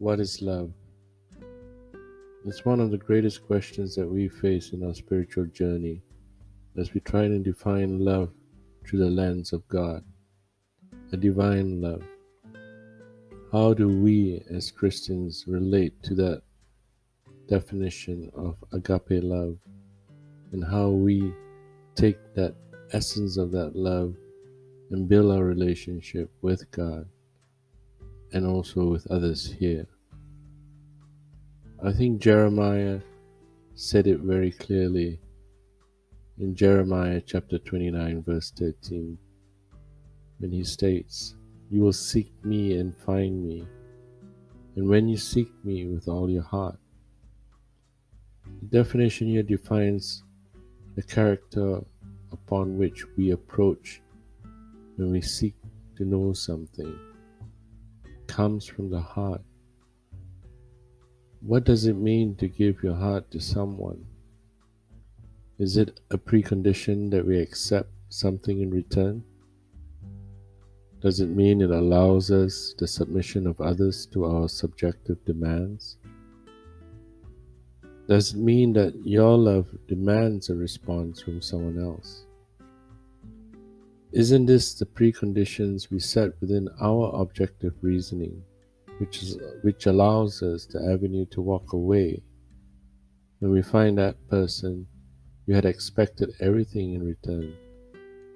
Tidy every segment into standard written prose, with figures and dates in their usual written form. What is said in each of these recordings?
What is love? It's one of the greatest questions that we face in our spiritual journey as we try to define love through the lens of God, a divine love. How do we as Christians relate to that definition of agape love and how we take that essence of that love and build our relationship with God and also with others here? I think Jeremiah said it very clearly in Jeremiah chapter 29, verse 13, when he states, "You will seek me and find me, and when you seek me with all your heart." The definition here defines the character upon which we approach when we seek to know something. It comes from the heart. What does it mean to give your heart to someone? Is it a precondition that we accept something in return? Does it mean it allows us the submission of others to our subjective demands? Does it mean that your love demands a response from someone else? Isn't this the preconditions we set within our objective reasoning, which allows us the avenue to walk away when we find that person you had expected everything in return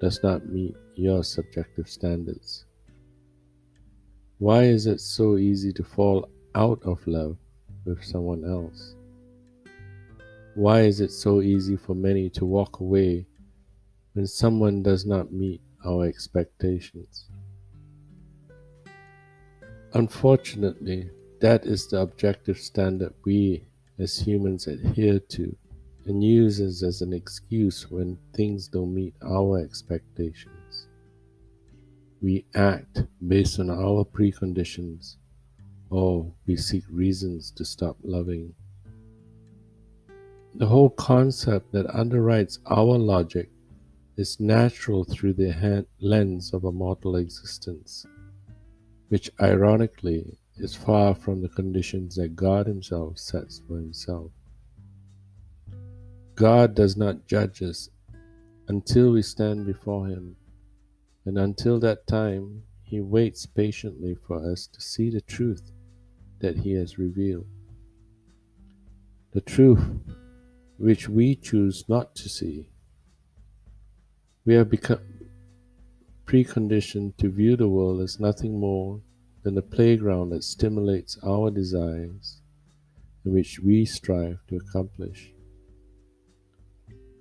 does not meet your subjective standards? Why is it so easy to fall out of love with someone else? Why is it so easy for many to walk away when someone does not meet our expectations? Unfortunately, that is the objective standard we as humans adhere to and use as an excuse when things don't meet our expectations. We act based on our preconditions, or we seek reasons to stop loving. The whole concept that underwrites our logic is natural through the lens of a mortal existence, which ironically is far from the conditions that God Himself sets for Himself. God does not judge us until we stand before Him, and until that time, He waits patiently for us to see the truth that He has revealed. The truth which we choose not to see. We have become preconditioned to view the world as nothing more than a playground that stimulates our desires and which we strive to accomplish.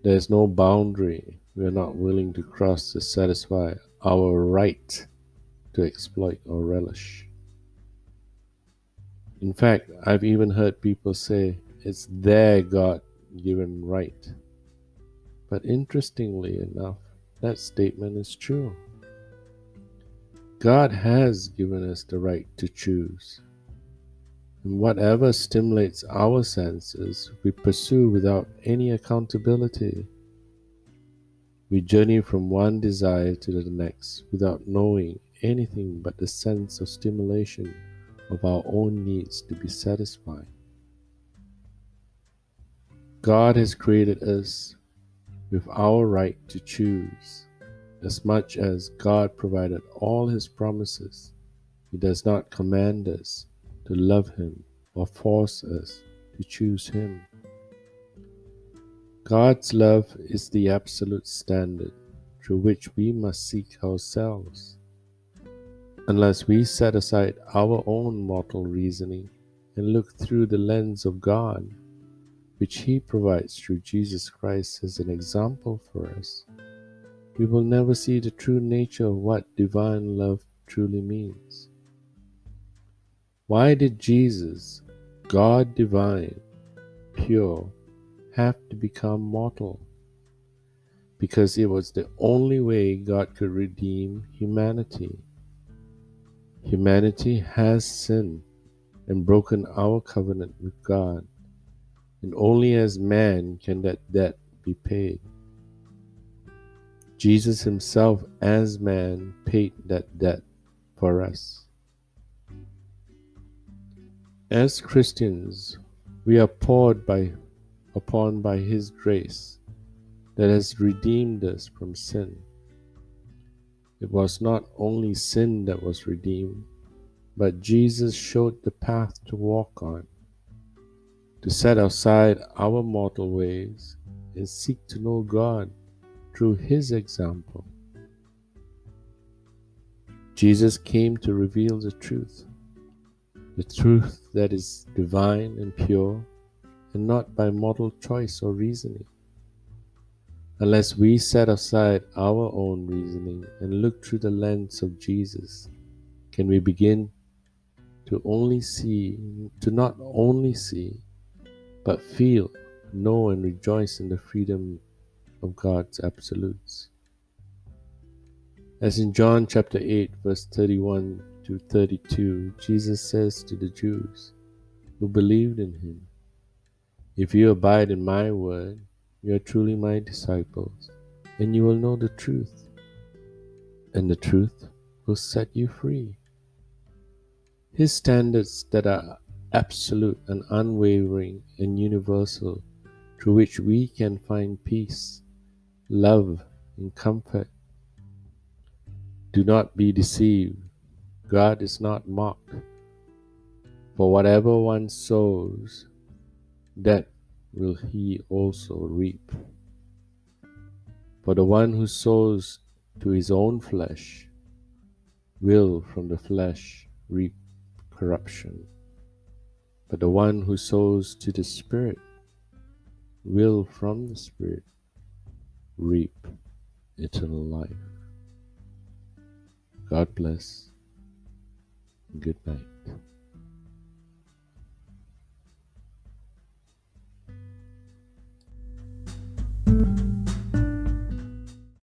There is no boundary we are not willing to cross to satisfy our right to exploit or relish. In fact, I've even heard people say it's their God given right. But interestingly enough, that statement is true. God has given us the right to choose. And whatever stimulates our senses, we pursue without any accountability. We journey from one desire to the next without knowing anything but the sense of stimulation of our own needs to be satisfied. God has created us with our right to choose. As much as God provided all His promises, He does not command us to love Him or force us to choose Him. God's love is the absolute standard through which we must seek ourselves. Unless we set aside our own mortal reasoning and look through the lens of God, which He provides through Jesus Christ as an example for us, we will never see the true nature of what divine love truly means. Why did Jesus, God divine, pure, have to become mortal? Because it was the only way God could redeem humanity. Humanity has sinned and broken our covenant with God, and only as man can that debt be paid. Jesus Himself as man paid that debt for us. As Christians, we are upon by His grace that has redeemed us from sin. It was not only sin that was redeemed, but Jesus showed the path to walk on, to set aside our mortal ways and seek to know God through His example. Jesus came to reveal the truth that is divine and pure, and not by mortal choice or reasoning. Unless we set aside our own reasoning and look through the lens of Jesus, can we begin to not only see, but feel, know, and rejoice in the freedom of God's absolutes. As in John chapter 8, verse 31 to 32, Jesus says to the Jews who believed in him, "If you abide in my word, you are truly my disciples, and you will know the truth, and the truth will set you free." His standards that are absolute and unwavering and universal, through which we can find peace, love, and comfort. Do not be deceived. God is not mocked. For whatever one sows, that will he also reap. For the one who sows to his own flesh will from the flesh reap corruption. But the one who sows to the Spirit will from the Spirit reap eternal life. God bless. Good night.